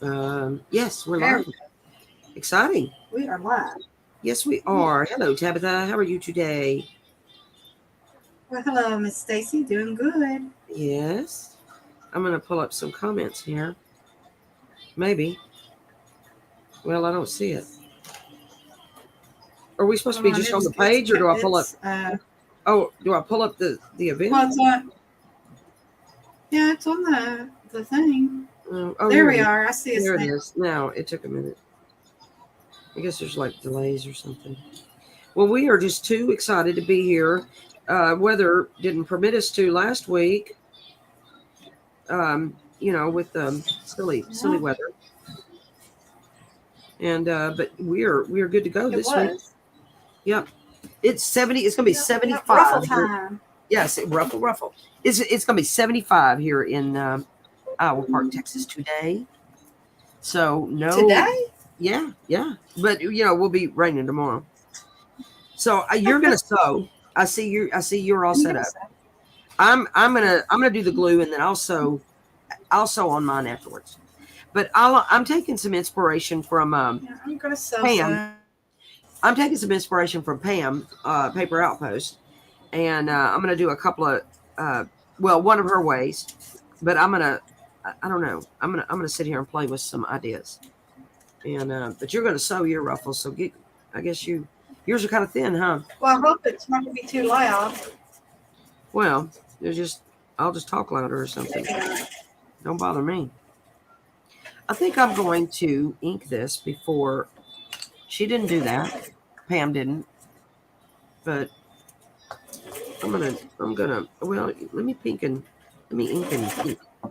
Yes, we're There live. Exciting. we are live. Yes, we Yeah. are. Hello, Tabitha. How are you today? Well, hello, Miss Stacy. Doing good. Yes. I'm going to pull up some comments here. Maybe. Well, I don't see it. Are we supposed to Hold be on. just on It's the it's page or do I pull up? it's Oh, do I pull up the event? well, it's on. Yeah, it's on the thing. Oh, There here we it is. are. I see us Here it now. is. Now, it took a minute. I guess there's like delays or something. Well, we are just too excited to be here. Weather didn't permit us to last week, with silly Yeah, weather. And but we're good to go it this week. was. Yep. It's 70. It's gonna be Yep, yep. Ruffle 75 here. time Yes, ruffle. It's gonna be 75 here in Iowa Park, Texas today. So no, today. yeah. But we'll be raining tomorrow. So you're gonna sew. I see you. I see you're all I'm set gonna up. say. I'm gonna do the glue and then I'll sew on mine afterwards. But I'm taking some inspiration from Yeah, I'm gonna sew Pam. some. I'm taking some inspiration from Pam, Paper Outpost, and I'm gonna do a couple of, uh, one of her ways, but I don't know, I'm gonna sit here and play with some ideas, and but you're gonna sew your ruffles, so I guess yours are kind of thin, huh? Well, I hope it's not gonna be too loud. Well, I'll just talk louder or something. Maybe not. Don't bother me. I think I'm going to ink this before she didn't do that. Pam didn't, but well, let me ink and pink. I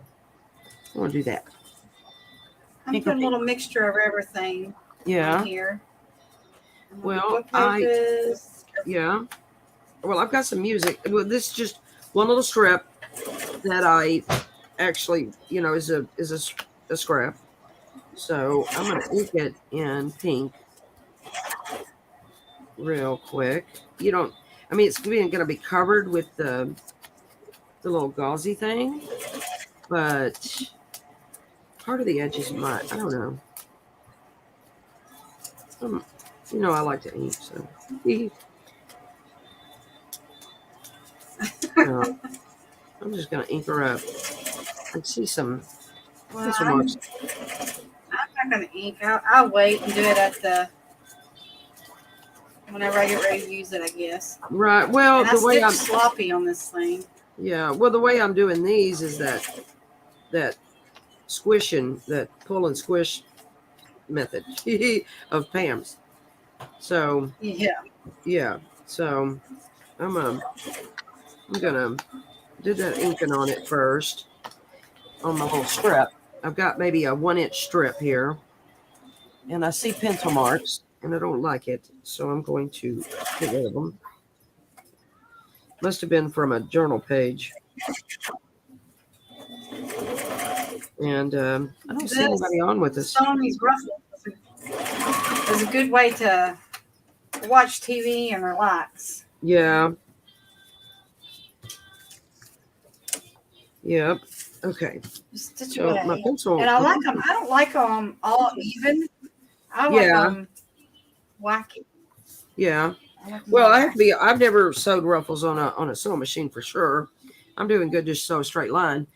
want to do that. I'm Pink or putting a pink. little mixture of everything on Yeah. here. Well, Book pages. yeah. Well, I've got some music. Well, this is just one little strip that I actually, is a scrap. So I'm gonna ink it in pink real quick. You don't. I mean, it's gonna be covered with the little gauzy thing, but part of the edges might. I don't know. Um, I like to ink, so. No, I'm just gonna ink her up. I see some Well, pencil I'm marks. I'm not gonna ink. I'll wait and do it at the whenever I get ready to use it, I guess. Right. Well, And I stitch sloppy on this thing. the way I'm doing these is that squishing, that pull and squish method of Pam's. So Yeah. yeah. So I'm um I'm gonna do that inking on it first on my little strip. I've got maybe a 1-inch strip here, and I see pencil marks, and I don't like it, so I'm going to get rid of them. Must have been from a journal page, and I don't see This anybody on with us. sewing these ruffles is a good way to watch TV and relax. Yeah. Yep. Okay. Just stitch So my away. pencil. And I like them. I don't like them all even. I like Yeah. them wacky. Yeah. I like them Well, all I have to wacky. be. I've never sewed ruffles on a sewing machine for sure. I'm doing good just sew a straight line,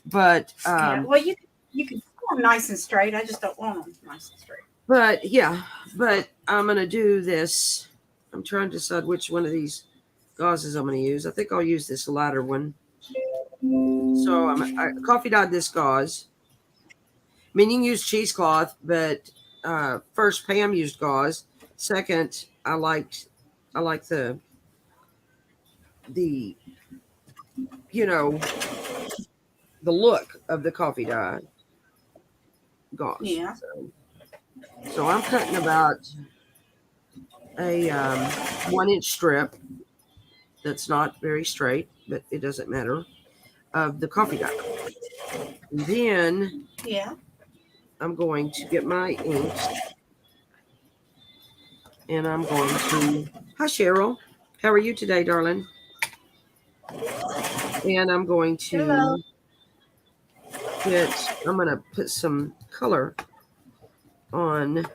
but Yeah. Well, you can sew them nice and straight. I just don't want them nice and straight. yeah. But I'm gonna do this. I'm trying to decide which one of these gauzes I'm gonna use. I think I'll use this lighter one. So I coffee dyed this gauze. I mean, you can use cheesecloth, but first Pam used gauze. Second, I like the you know the look of the coffee dye gauze. Yeah. So I'm cutting about a 1-inch strip that's not very straight, but it doesn't matter, of the coffee dye. And then Yeah. I'm going to get my inks and I'm going to. Hi, Cheryl. How are you today, darling? And I'm going Hello. to I'm going to put some color on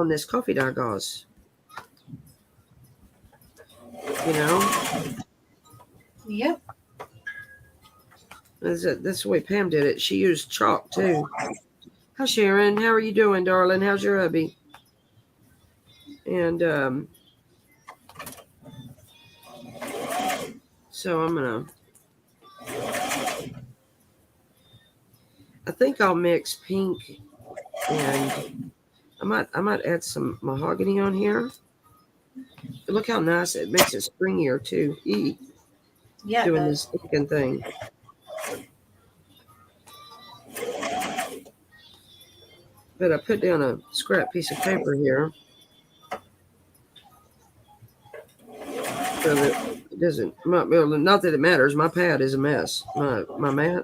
this coffee dye gauze. You know? Yep. That's the way Pam did it. She used chalk too. Hi Sharon, how are you doing, darling? How's your hubby? And so I'm gonna. I think I'll mix pink and I might add some mahogany on here. Look how nice it makes it springier too. Yeah, Doing this inking thing. But I put down a scrap piece of paper here so that it doesn't. Not that it matters. My pad is a mess. My mat.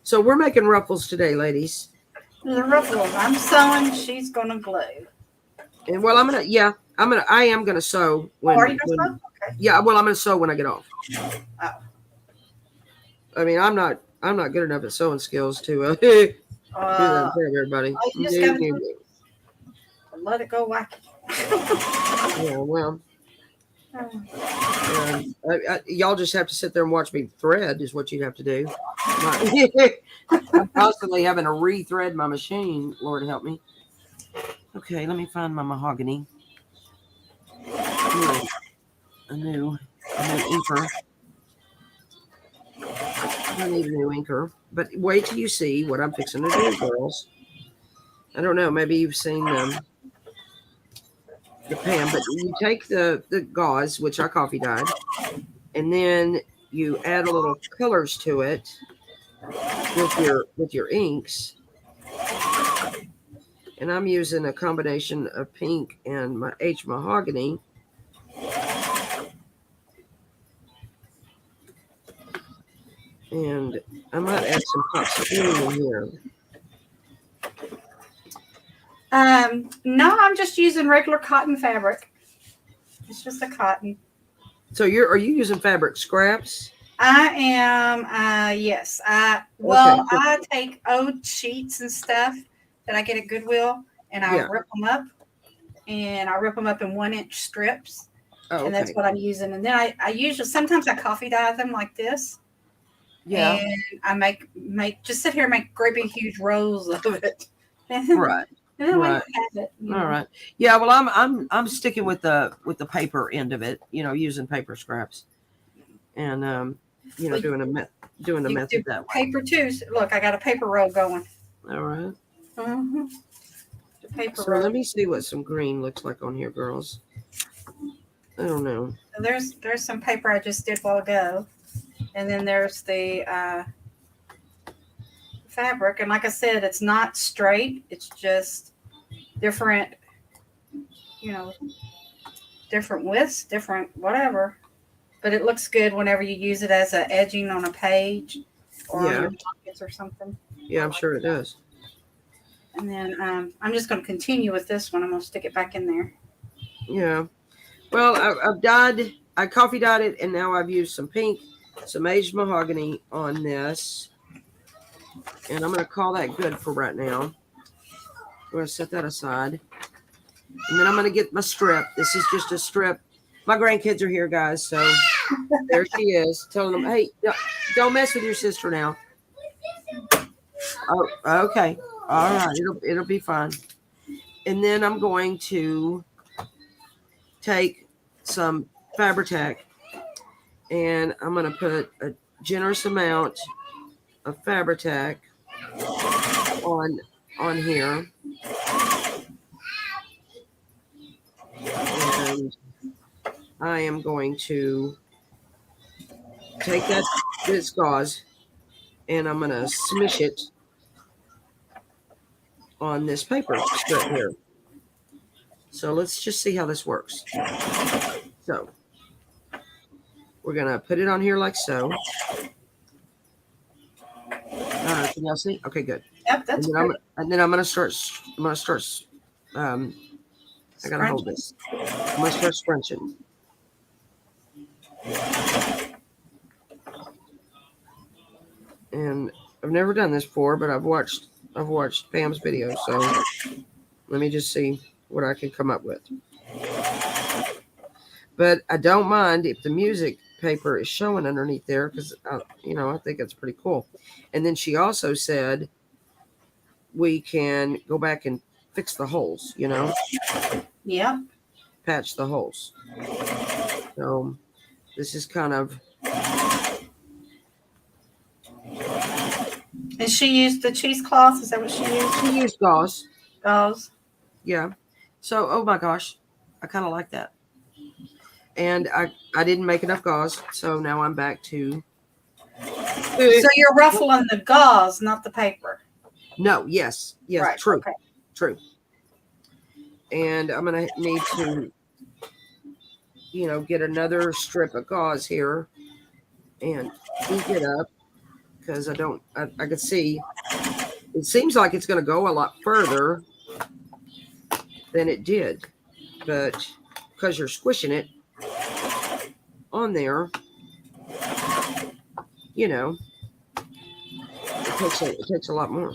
So we're making ruffles today, ladies. The ruffles. I'm sewing. She's gonna glue. And well, I am gonna sew when. Are you gonna sew? Okay. Yeah, well, I'm gonna sew when I get off. Oh. I mean, I'm not good enough at sewing skills to do that in front of everybody. You just gotta let it go wacky. Yeah, well, y'all just have to sit there and watch me thread is what you'd have to do. I'm constantly having to re-thread my machine. Lord help me. Okay, let me find my mahogany. A new inker. I need a new inker. But wait till you see what I'm fixing to do, girls. I don't know. Maybe you've seen the pan, but you take the gauze, which I coffee dyed, and then you add a little colors to it with your inks. And I'm using a combination of pink and my H mahogany. And I might add some pops of green in here. No, I'm just using regular cotton fabric. It's just a cotton. So are you using fabric scraps? I am. Yes. I take old sheets and stuff that I get at Goodwill, and I rip them up, and I rip them up in 1-inch strips. Oh, okay. And that's what I'm using. And then I usually sometimes I coffee dye them like this. Yeah. And I make just sit here and make great big huge rolls of it. Right. Right. All right. Yeah. Well, I'm sticking with the paper end of it. Using paper scraps, and doing the method that way. Paper too. Look, I got a paper roll going. All right. Mm-hmm. Paper roll. Let me see what some green looks like on here, girls. I don't know. There's some paper I just did a while ago, and then there's the fabric, and like I said, it's not straight. It's just different, different widths, different whatever. But it looks good whenever you use it as a edging on a page or on your pockets or something. Yeah, I'm sure it does. And then I'm just going to continue with this one. I'm going to stick it back in there. Yeah. Well, I coffee dyed it, and now I've used some pink, some aged mahogany on this. And I'm going to call that good for right now. I'm going to set that aside. And then I'm going to get my strip. This is just a strip. My grandkids are here, guys. So there she is, telling them, hey, don't mess with your sister now. Oh, okay. All right. It'll be fine. And then I'm going to take some Fabri-Tac, and I'm going to put a generous amount of Fabri-Tac on here. And I am going to take this gauze, and I'm going to smush it on this paper strip here. So let's just see how this works. So we're going to put it on here like so. Can y'all see? Okay, good. Yep, that's good. And then I'm going to start. I got to hold this. I'm going to start scrunching. And I've never done this before, but I've watched Pam's videos, so let me just see what I can come up with. But I don't mind if the music paper is showing underneath there, because I think it's pretty cool. And then she also said we can go back and fix the holes, Yeah. patch the holes. So this is kind of. And she used the cheesecloth. Is that what she used? She used gauze. Gauze. Yeah. So, oh my gosh, I kind of like that. And I didn't make enough gauze, so now I'm back to. So you're ruffling the gauze, not the paper. No. Yes. Right, True. okay. True. And I'm gonna need to, get another strip of gauze here and ink it up, because I could see. It seems like it's going to go a lot further than it did, but because you're squishing it on there, it takes a lot more.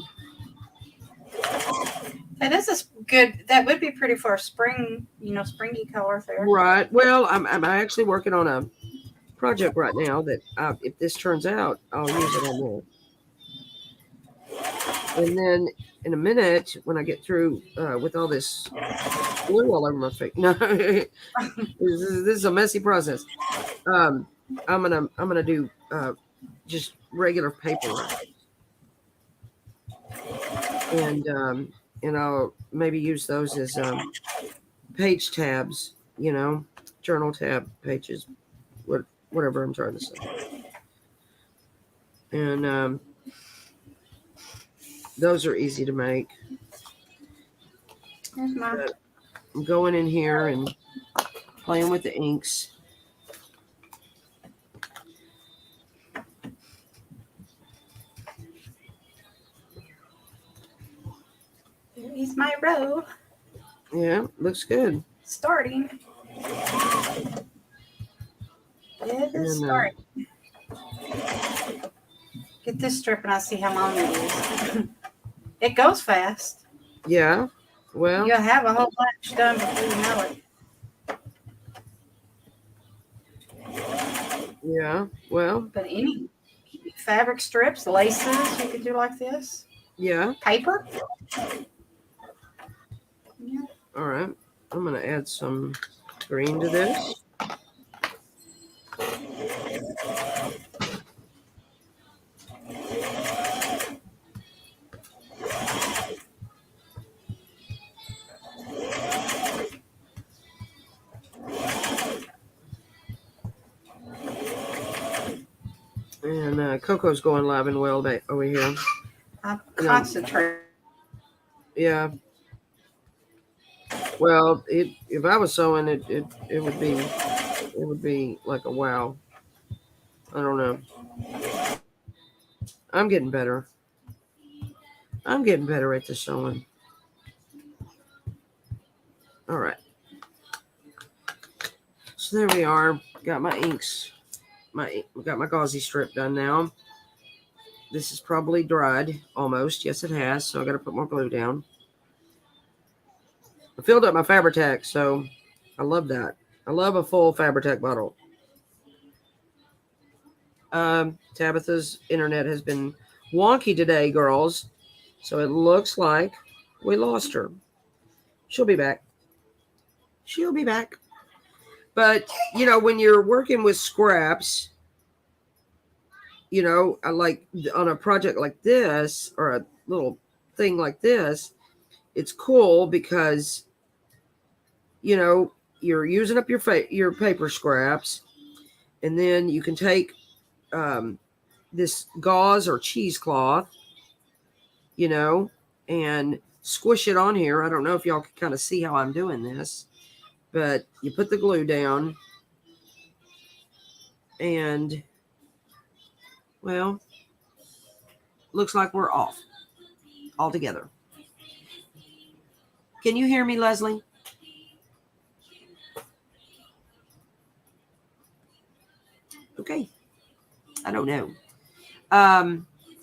That is a good. That would be pretty for a spring, springy color there. Right. Well, I'm actually working on a project right now that if this turns out, I'll use it on there. And then in a minute, when I get through with all this glue all over my face, no, this is a messy process. I'm gonna do just regular paper, and I'll maybe use those as page tabs, journal tab pages, whatever I'm trying to say. And those are easy to make. Here's mine. But I'm going in here and playing with the inks. There is my row. Yeah, looks good. Starting. It is starting. Get this strip and I see how long it is. It goes fast. Yeah. Well, You'll have a whole bunch done before you know it. yeah. Well. But any fabric strips, laces, you can do like this. Yeah. Paper. Yeah. All right. I'm going to add some green to this. And Coco's going live and well over here. I'm concentrating. Yeah. Well, if I was sewing it would be like a wow. I don't know. I'm getting better. I'm getting better at the sewing. All right. So there we are. Got my inks. Got my gauzy strip done now. This is probably dried almost. Yes, it has. So I got to put more glue down. I filled up my Fabri-Tac, so I love that. I love a full Fabri-Tac bottle. Tabitha's internet has been wonky today, girls. So it looks like we lost her. She'll be back. She'll be back. But, when you're working with scraps, I like on a project like this or a little thing like this, it's cool because, you're using up your paper scraps, and then you can take this gauze or cheesecloth, and squish it on here. I don't know if y'all can kind of see how I'm doing this, but you put the glue down and, well, looks like we're off altogether. Can you hear me, Leslie? Okay. I don't know.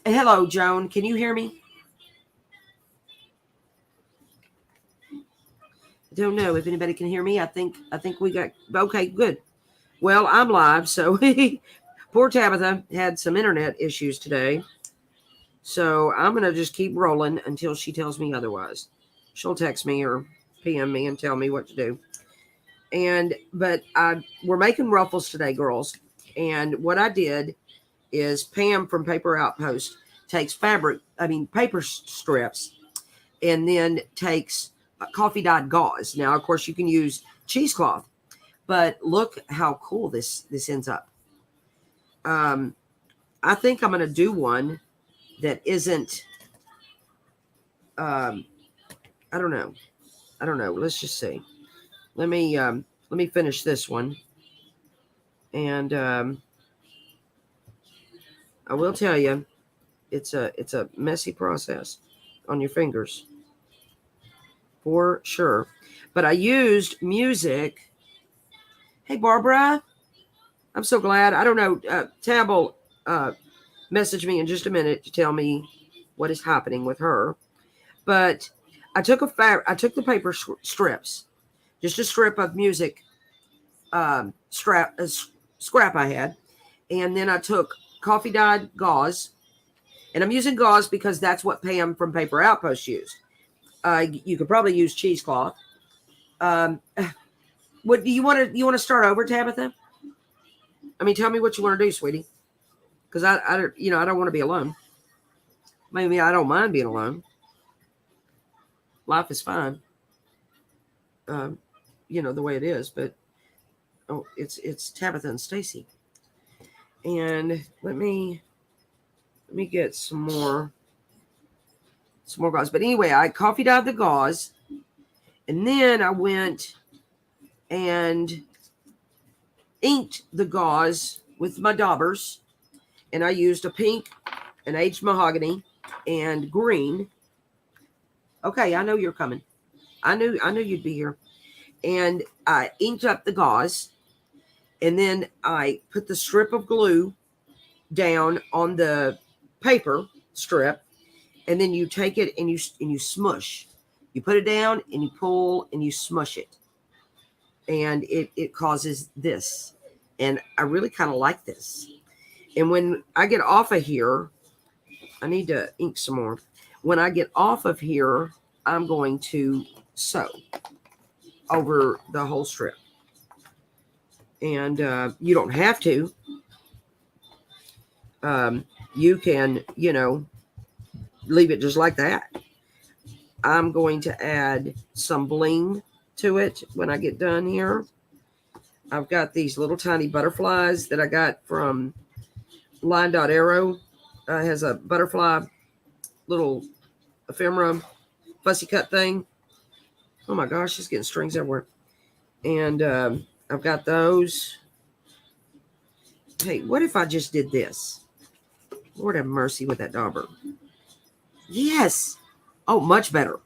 Hello, Joan. Can you hear me? I don't know if anybody can hear me. I think we got okay, good. Well, I'm live, so poor Tabitha had some internet issues today. So I'm gonna just keep rolling until she tells me otherwise. She'll text me or PM me and tell me what to do. But we're making ruffles today, girls. And what I did is Pam from Paper Outpost takes paper strips, and then takes coffee dyed gauze. Now, of course, you can use cheesecloth, but look how cool this ends up. I think I'm going to do one that isn't. I don't know. Let's just see. Let me finish this one, and I will tell you, it's a messy process on your fingers, for sure. But I used music. Hey, Barbara. I'm so glad. I don't know. Tab will message me in just a minute to tell me what is happening with her. But I took the paper strips, just a strip of music scrap I had, and then I took coffee dyed gauze, and I'm using gauze because that's what Pam from Paper Outpost used. You could probably use cheesecloth. What do you want to start over, Tabitha? I mean, tell me what you want to do, sweetie, because I don't want to be alone. Maybe I don't mind being alone. Life is fine. The way it is, but it's Tabitha and Stacy. And let me get some more gauze. But anyway, I coffee dyed the gauze, and then I went and inked the gauze with my daubers, and I used a pink, an aged mahogany, and green. Okay, I know you're coming. I knew you'd be here. And I inked up the gauze, and then I put the strip of glue down on the paper strip, and then you take it and you smush. You put it down and you pull and you smush it, and it causes this. And I really kind of like this. And when I get off of here, I need to ink some more. When I get off of here, I'm going to sew over the whole strip. And you don't have to. You can, leave it just like that. I'm going to add some bling to it when I get done here. I've got these little tiny butterflies that I got from Line Dot Arrow. Has a butterfly little ephemera fussy cut thing. Oh my gosh, she's getting strings everywhere. And I've got those. Hey, what if I just did this? Lord have mercy with that dauber. Yes. Oh, much better.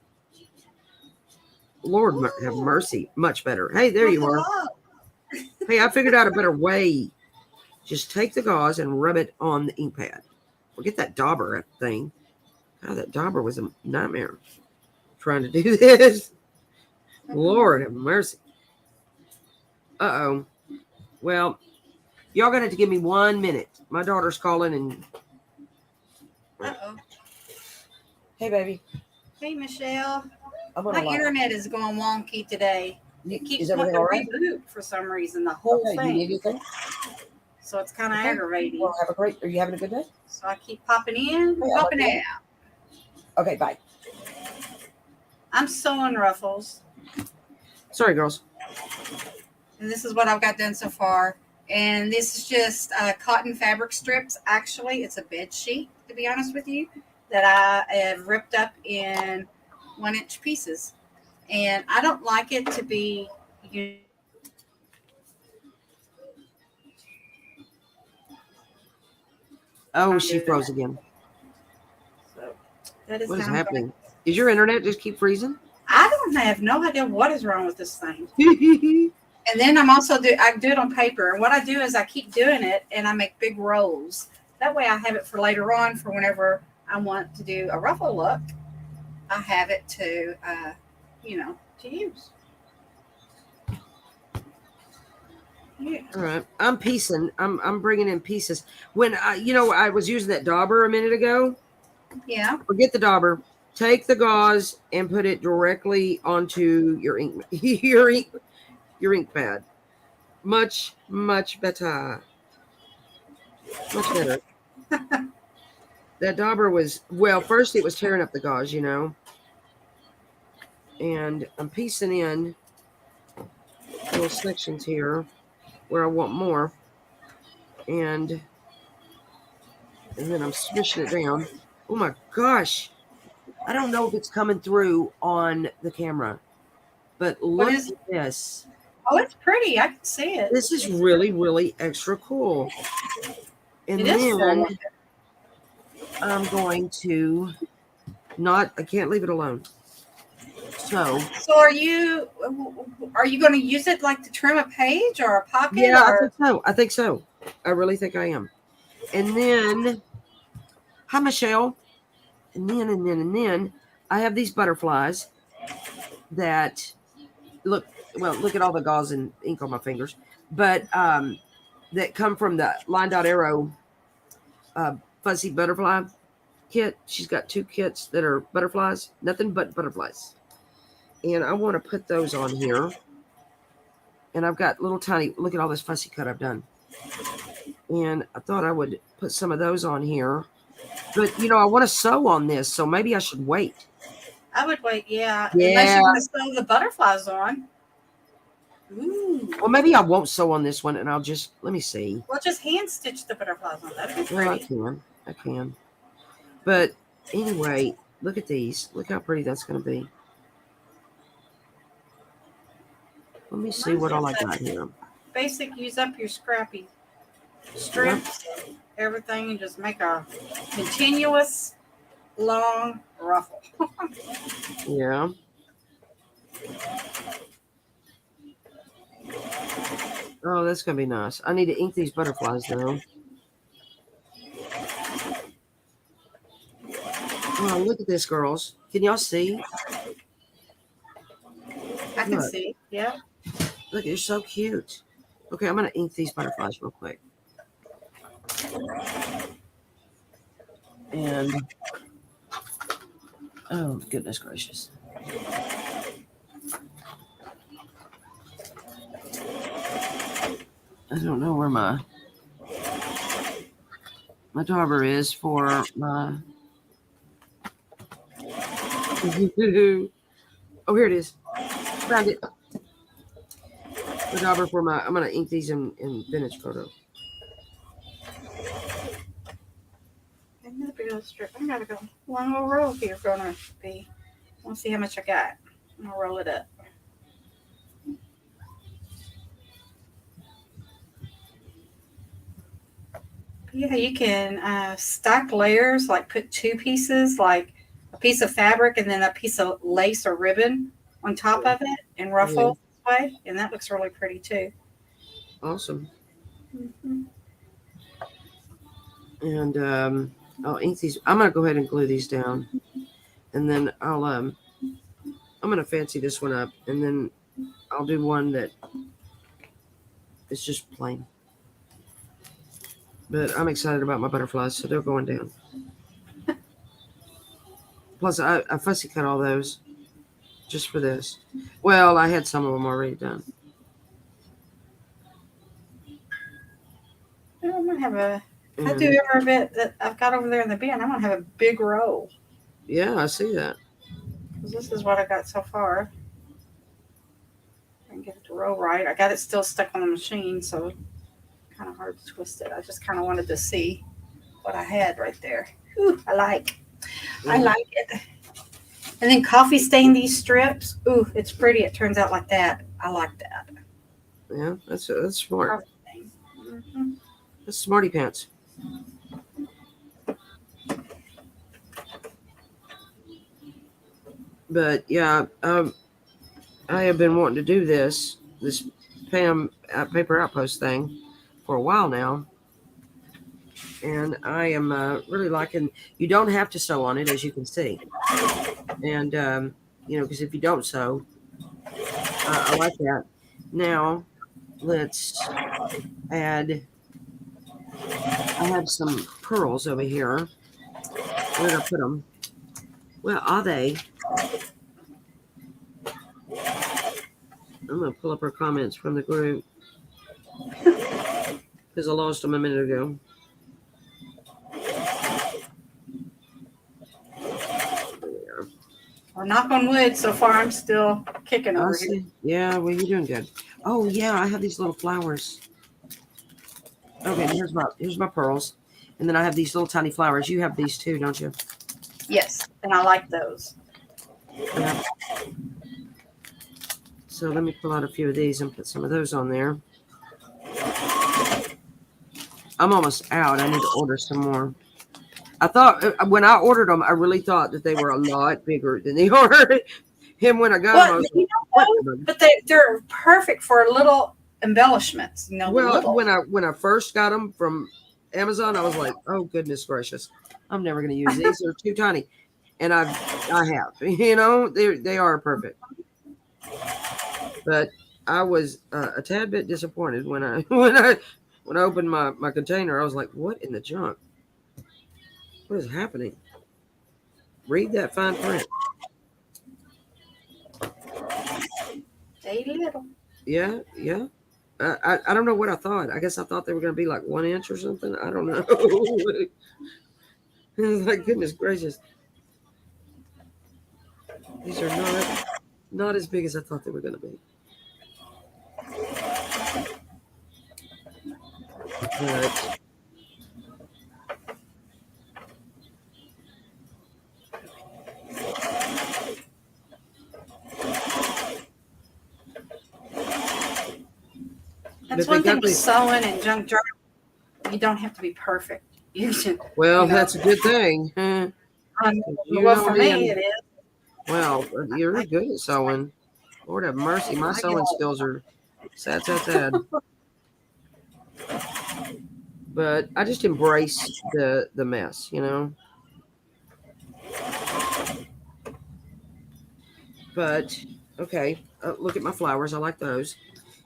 Lord have mercy. Much better. Hey, there you are. Hey, I figured out a better way. Just take the gauze and rub it on the ink pad. Forget that dauber thing. God, that dauber was a nightmare trying to do this. Lord have mercy. Uh-oh. Well, y'all gonna have to give me 1 minute. My daughter's calling and... Uh-oh. Hey, baby. Hey, Michelle. My internet is going wonky today. It keeps wanting to reboot for some reason, the whole thing. You need anything? So it's kind of aggravating. Well, are you having a good day? So I keep popping in, popping out. Okay, bye. I'm sewing ruffles. Sorry, girls. And this is what I've got done so far. And this is just cotton fabric strips. Actually, it's a bed sheet, to be honest with you, that I have ripped up in 1-inch pieces. And I don't like it to be... Oh, she froze again. So that is what is happening? Is your internet just keep freezing? I don't have no idea what is wrong with this thing. And then I do it on paper. And what I do is I keep doing it and I make big rolls. That way I have it for later on for whenever I want to do a ruffle look. I have it to, to use. Yeah. All right. I'm piecing. I'm bringing in pieces. When I was using that dauber a minute ago. Yeah. Forget the dauber. Take the gauze and put it directly onto your ink your ink pad. Much better. Much better. That dauber was first it was tearing up the gauze, and I'm piecing in little sections here where I want more, and then I'm smishing it down. Oh my gosh. I don't know if it's coming through on the camera, but look at this. Oh, it's pretty. I can see it. This is really, really extra cool. And then I'm going to I can't leave it alone. So are you going to use it like to trim a page or a pocket? Yeah, I think so. I really think I am. And then, hi, Michelle. And then I have these butterflies that look at all the gauze and ink on my fingers, but that come from the Line Dot Arrow fuzzy butterfly kit. She's got 2 kits that are butterflies, nothing but butterflies. And I want to put those on here. And I've got little tiny, look at all this fussy cut I've done. And I thought I would put some of those on here. But, I want to sew on this, so maybe I should wait. I would wait, yeah. Unless you want to sew the butterflies on. Ooh. Well, maybe I won't sew on this one, and I'll just, let me see. Well, just hand stitch the butterflies on. That'd be pretty. Well, I can. But anyway, look at these. Look how pretty that's going to be. Let me see what all I got here. Basic, use up your scrappy strips, everything, and just make a continuous long ruffle. Yeah. Oh, that's going to be nice. I need to ink these butterflies, though. Oh, look at this, girls. Can y'all see? I can see, yeah. Look, they're so cute. Okay, I'm going to ink these butterflies real quick. And, oh, goodness gracious. I don't know where my dauber is for my... Oh, here it is. Found it. The dauber for I'm going to ink these in vintage photo. Another big old strip. I gotta go one more roll here. Gonna be. I want to see how much I got. I'm gonna roll it up. Yeah, you can stack layers. Like put 2 pieces, like a piece of fabric and then a piece of lace or ribbon on top of it, and ruffle this way, and that looks really pretty too. Awesome. Mm-hmm. And I'll ink these. I'm gonna go ahead and glue these down, and then I'm gonna fancy this one up, and then I'll do one that is just plain. But I'm excited about my butterflies, so they're going down. Plus, I fussy cut all those just for this. Well, I had some of them already done. I'm gonna have a. I do every bit that I've got over there in the bin. I'm gonna have a big roll. Yeah, I see that. Because this is what I got so far. I can get it to roll right. I got it still stuck on the machine, so kind of hard to twist it. I just kind of wanted to see what I had right there. Ooh, I like it. And then coffee stain these strips. Ooh, it's pretty. It turns out like that. I like that. Yeah, that's smart. Mm-hmm. That's smarty pants. But yeah, I have been wanting to do this paper outpost thing for a while now. And I am really liking, you don't have to sew on it, as you can see. And, because if you don't sew, I like that. Now, let's add, I have some pearls over here. Where did I put them? Where are they? I'm going to pull up her comments from the group because I lost them a minute ago. Well, knock on wood, so far I'm still kicking over here. Yeah, well, you're doing good. Oh, yeah, I have these little flowers. Okay, here's my pearls. And then I have these little tiny flowers. You have these too, don't you? Yes, and I like those. Yeah. So let me pull out a few of these and put some of those on there. I'm almost out. I need to order some more. I thought when I ordered them, I really thought that they were a lot bigger than they are. And when I got them, I was like, but they're perfect for little embellishments. Well, when I first got them from Amazon, I was like, oh goodness gracious, I'm never going to use these. They're too tiny. And I have, they are perfect. But I was a tad bit disappointed when I opened my container. I was like, what in the junk? What is happening? Read that fine print. They little. Yeah. I don't know what I thought. I guess I thought they were going to be like 1 inch or something. I don't know. Like, goodness gracious. These are not as big as I thought they were going to be. But that's one thing with sewing and junk journal. You don't have to be perfect. That's a good thing. Well, for me, it is. Well, you're good at sewing. Lord have mercy. My sewing skills are sad. But I just embrace the mess, But, okay. Look at my flowers. I like those.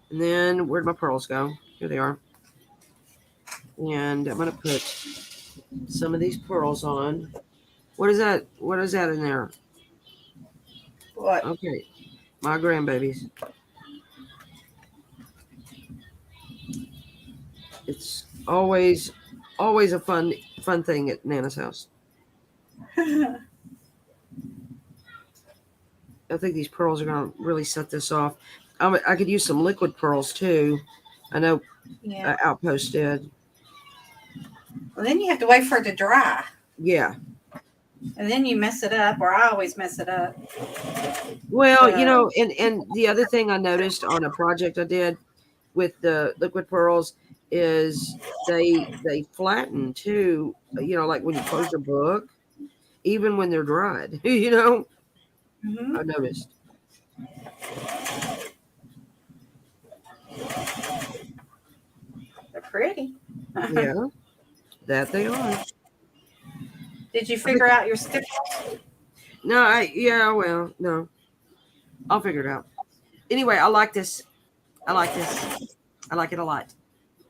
And then where'd my pearls go? Here they are. And I'm going to put some of these pearls on. What is that? What is that in there? What? Okay. My grandbabies. It's always a fun thing at Nana's house. I think these pearls are going to really set this off. I could use some liquid pearls too. I know Outpost did. Well, then you have to wait for it to dry. Yeah. And then you mess it up, or I always mess it up. Well, and the other thing I noticed on a project I did with the liquid pearls is they flatten too, like when you close your book, even when they're dried, Mm-hmm. I noticed. They're pretty. Yeah, that they are. Did you figure out your stickers? No, no. I'll figure it out. Anyway, I like this. I like it a lot.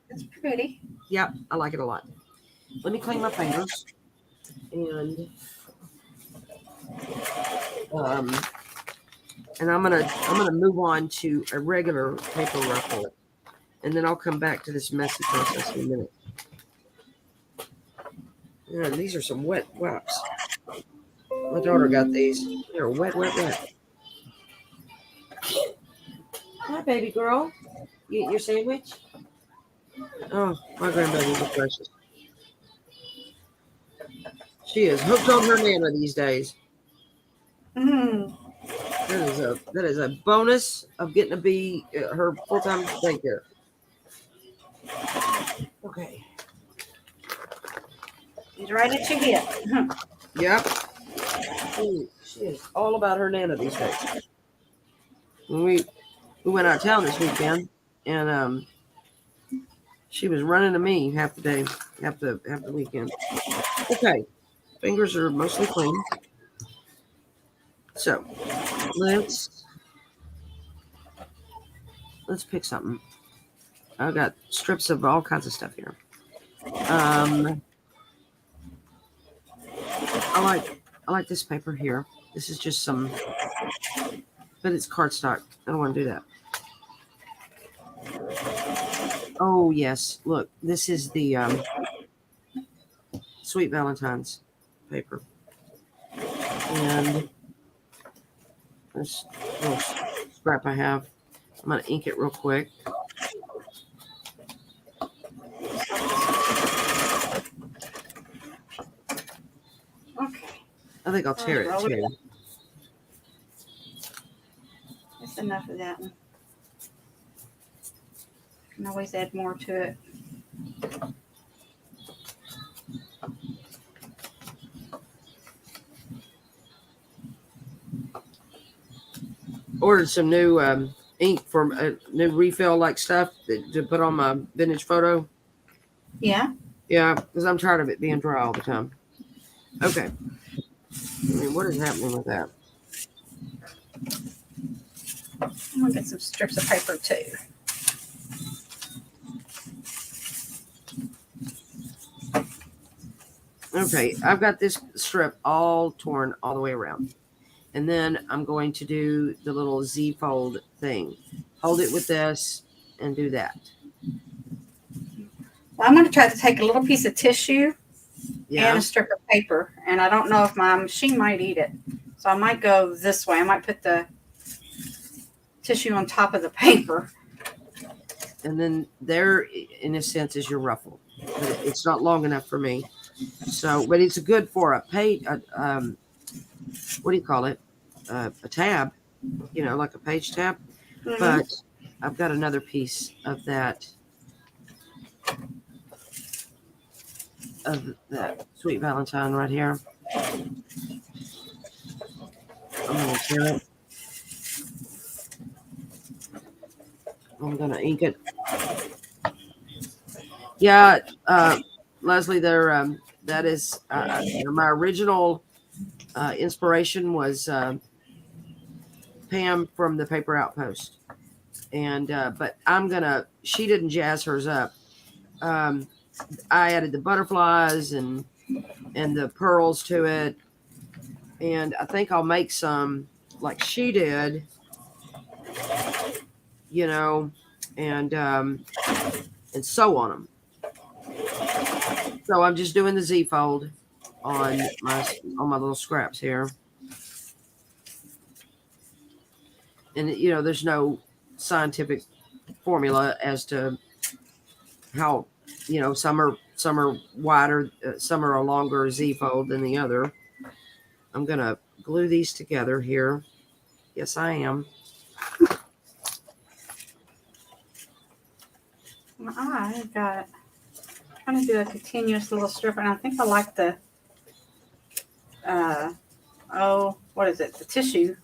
It's pretty. Yep, I like it a lot. Let me clean my fingers. And I'm gonna move on to a regular paper ruffle, and then I'll come back to this messy process in a minute. Yeah, these are some wet wipes. My daughter got these. They're wet. Hi, baby girl. You eat your sandwich? Oh, my grandbaby is precious. She is hooked on her Nana these days. Mm-hmm. That is a bonus of getting to be her full-time daycare. Okay. He's right at your hip. Yep. She is all about her Nana these days. When we went out of town this weekend, and she was running to me half the day, half the weekend. Okay, fingers are mostly clean. So let's pick something. I've got strips of all kinds of stuff here. I like this paper here. This is just some, but it's cardstock. I don't want to do that. Oh yes, look, this is the Sweet Valentine's paper, and this little scrap I have. I'm gonna ink it real quick. Okay. I think I'll tear it too. That's enough of that one. I can always add more to it. Ordered some new ink for a new refill like stuff to put on my vintage photo. Yeah. Yeah, because I'm tired of it being dry all the time. Okay. I mean, what is happening with that? I'm gonna get some strips of paper too. Okay, I've got this strip all torn all the way around. And then I'm going to do the little Z fold thing. Hold it with this and do that. Well, I'm going to try to take a little piece of tissue Yeah. and a strip of paper. And I don't know if my machine might eat it. So I might go this way. I might put the tissue on top of the paper. And then there, in a sense, is your ruffle. But it's not long enough for me. So, but it's good for a page. What do you call it? A tab, you know, like a page tab. Mm-hmm. But I've got another piece of that Sweet Valentine right here. I'm gonna tear it. I'm gonna ink it. Yeah, Leslie, there. That is my original inspiration was Pam from the Paper Outpost, and but she didn't jazz hers up. I added the butterflies and the pearls to it, and I think I'll make some like she did, you know, and sew on them. So I'm just doing the Z fold on my little scraps here. And, you know, there's no scientific formula as to how, you know, some are wider, some are a longer Z fold than the other. I'm going to glue these together here. Yes, I am. I'm trying to do a continuous little strip, and I think I like the, what is it? The tissue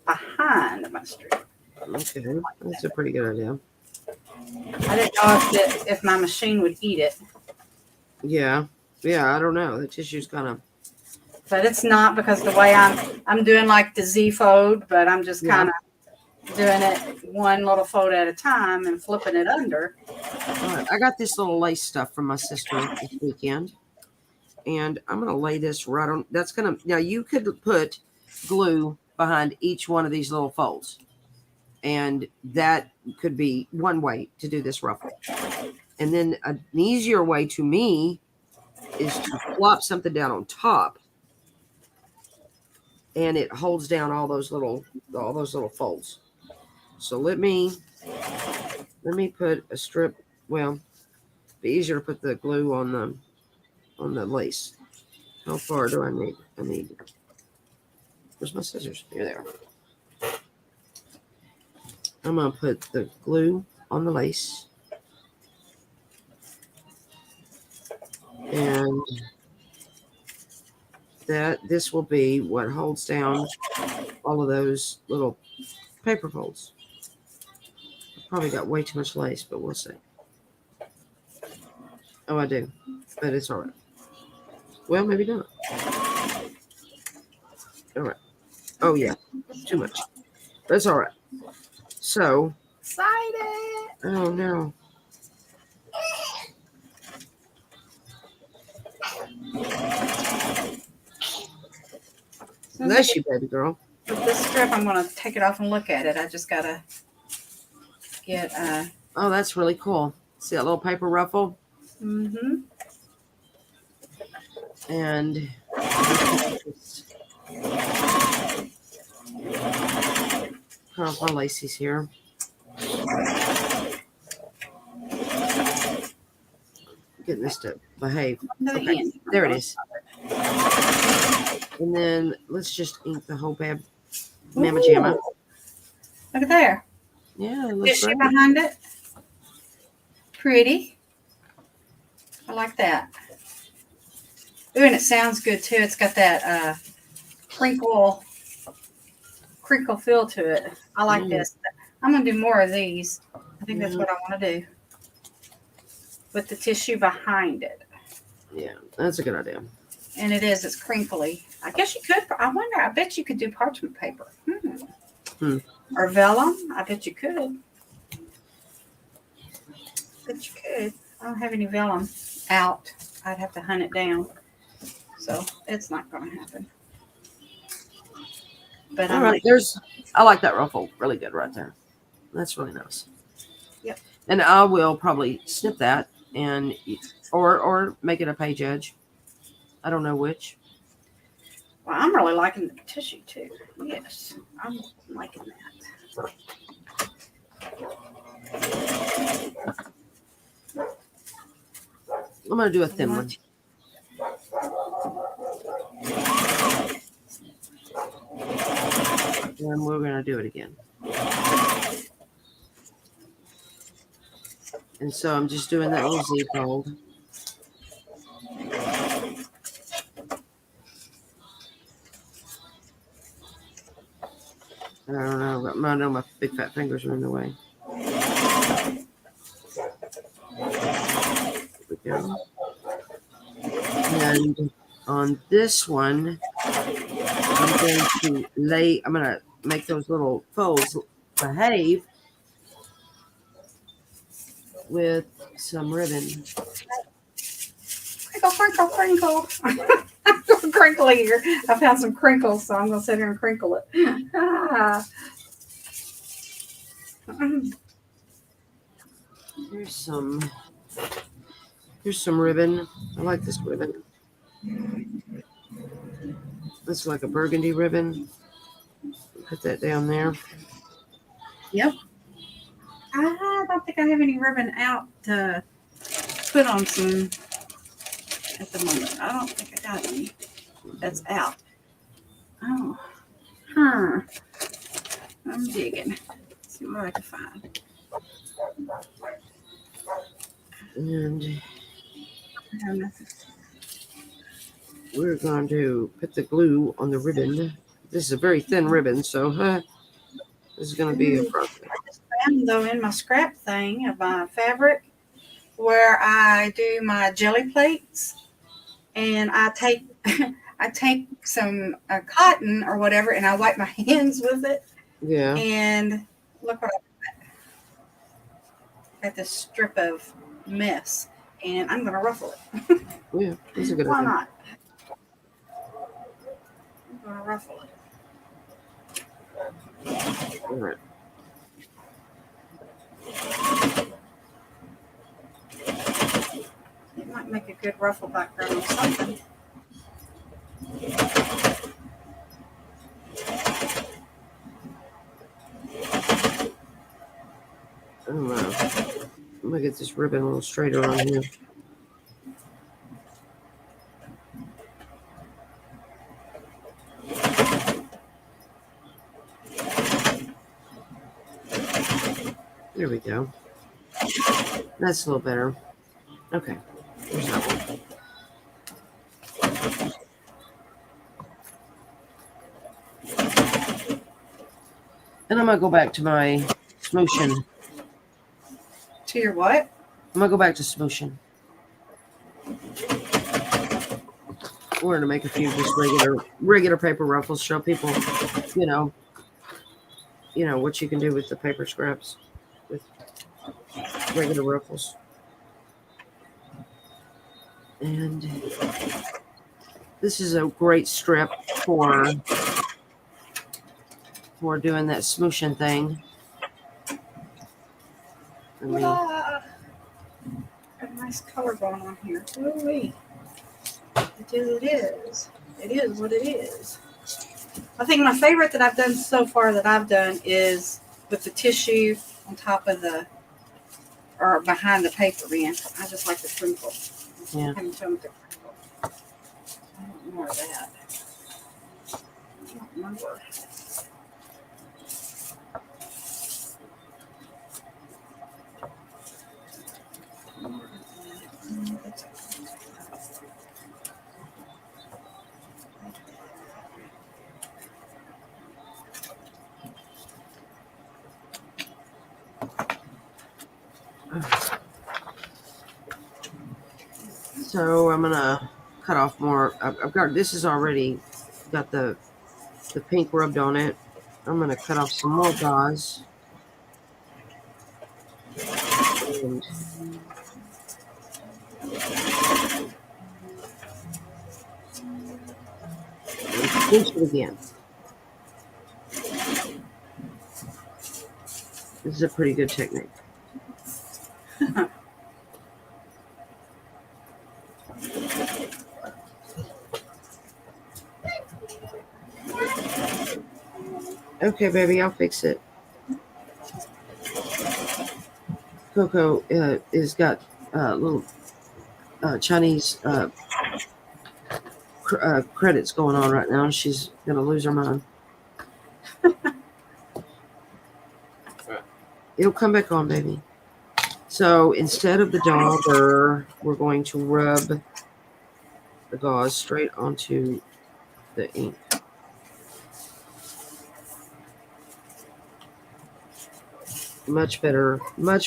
behind my strip. Okay, that's a pretty good idea. I didn't know if my machine would eat it. Yeah, I don't know. The tissue's kind of. But it's not, because the way I'm doing like the Z fold, but I'm just kind of doing it one little fold at a time and flipping it under. All right, I got this little lace stuff from my sister this weekend, and I'm going to lay this right on. Now you could put glue behind each one of these little folds, and that could be one way to do this ruffle. And then an easier way to me is to flop something down on top, and it holds down all those little folds. So let me put a strip. Well, it'd be easier to put the glue on the lace. How far do I need? Where's my scissors? Here they are. I'm gonna put the glue on the lace, and this will be what holds down all of those little paper folds. Probably got way too much lace, but we'll see. Oh, I do. But it's all right. Well, maybe not. All right. Oh, yeah. Too much. That's all right. So. Excited. Oh, no. Bless you, baby girl. With this strip, I'm going to take it off and look at it. I just got to get... Oh, that's really cool. See that little paper ruffle? Mm-hmm. And cut off my laces here. Getting this to behave. Okay, there it is. And then let's just ink the whole bad mamma jamma. Look at there. Yeah, it looks great. Behind it. Pretty. I like that. Ooh, and it sounds good too. It's got that crinkle feel to it. I like this. I'm gonna do more of these. I think that's what I want to do. With the tissue behind it. Yeah, that's a good idea. And it's crinkly. I guess you could. I bet you could do parchment paper. Or vellum. I bet you could. Bet you could. I don't have any vellum out. I'd have to hunt it down. So it's not going to happen. But all right, I like that ruffle really good right there. That's really nice. Yep. And I will probably snip that and or make it a page edge. I don't know which. Well, I'm really liking the tissue too. Yes, I'm liking that. I'm going to do a thin one. And we're going to do it again. And so I'm just doing that little Z fold. I don't know. I know my big fat fingers are in the way. There we go. And on this one, I'm going to make those little folds behave with some ribbon. Crinkle, crinkle, crinkle. I'm going crinkly here. I found some crinkles, so I'm going to sit here and crinkle it. Here's some ribbon. I like this ribbon. It's like a burgundy ribbon. Put that down there. Yep. I don't think I have any ribbon out to put on some at the moment. I don't think I got any that's out. Oh. I'm digging. Let's see what I can find. And we're going to put the glue on the ribbon. This is a very thin ribbon, so this is going to be a problem. I just found, though, in my scrap thing of my fabric where I do my jelly plates, and I take some cotton or whatever, and I wipe my hands with it. Yeah. And look what I got this strip of mess, and I'm going to ruffle it. Yeah, that's a good Why idea. not? I'm going to ruffle it. All right. It might make a good ruffle background or something. I don't know. I'm going to get this ribbon a little straighter on here. There we go. That's a little better. Okay. There's that one. And I'm going to go back to my smooshing To your what? I'm gonna go back to smooshing. We're gonna make a few just regular paper ruffles. Show people, you know, what you can do with the paper scraps with regular ruffles. And this is a great strip for doing that smooshing thing. Got a nice color going on here. Ooh-wee. It is. It is what it is. I think my favorite that I've done so far is with the tissue on top of or behind the paper bin. I just like the crinkle. Yeah. I want more of that. I don't remember. So I'm gonna cut off more. I've got this is already got the pink rubbed on it. I'm gonna cut off some more gauze. And pinch it again. This is a pretty good technique. Okay, baby, I'll fix it. Coco is got little Chinese credits going on right now, and she's gonna lose her mind. It'll come back on, baby. So instead of the dauber, we're going to rub the gauze straight onto the ink. Much better way.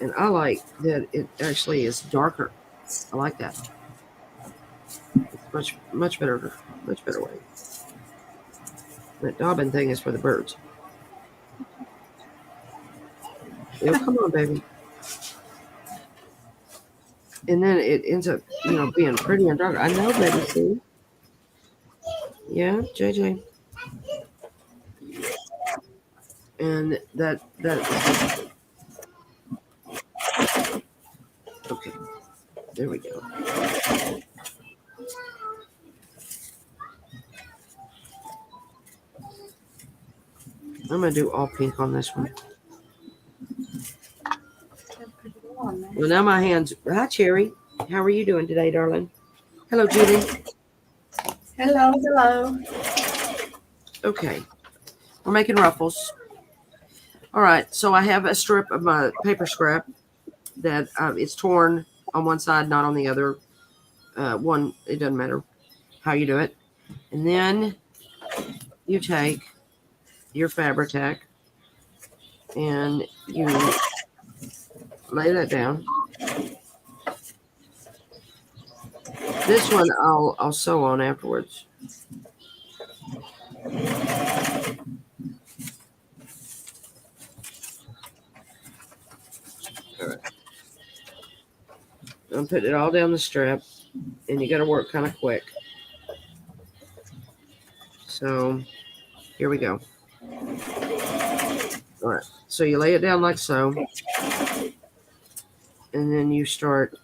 And I like that it actually is darker. I like that. It's much better way. That daubing thing is for the birds. It'll come on, baby. And then it ends up, being pretty and dark. I know, baby. See? Yeah, JJ. And that. Okay. There we go. I'm gonna do all pink on this one. Well, now my hands. Hi, Cherry. How are you doing today, darling? Hello, Judy. Hello. Okay. We're making ruffles. All right. So I have a strip of my paper scrap that it's torn on one side, not on the other. One, it doesn't matter how you do it. And then you take your Fabri-Tac and you lay that down. This one I'll sew on afterwards. All right. I'm putting it all down the strap, and you got to work kind of quick. So here we go. All right. So you lay it down like so, and then you start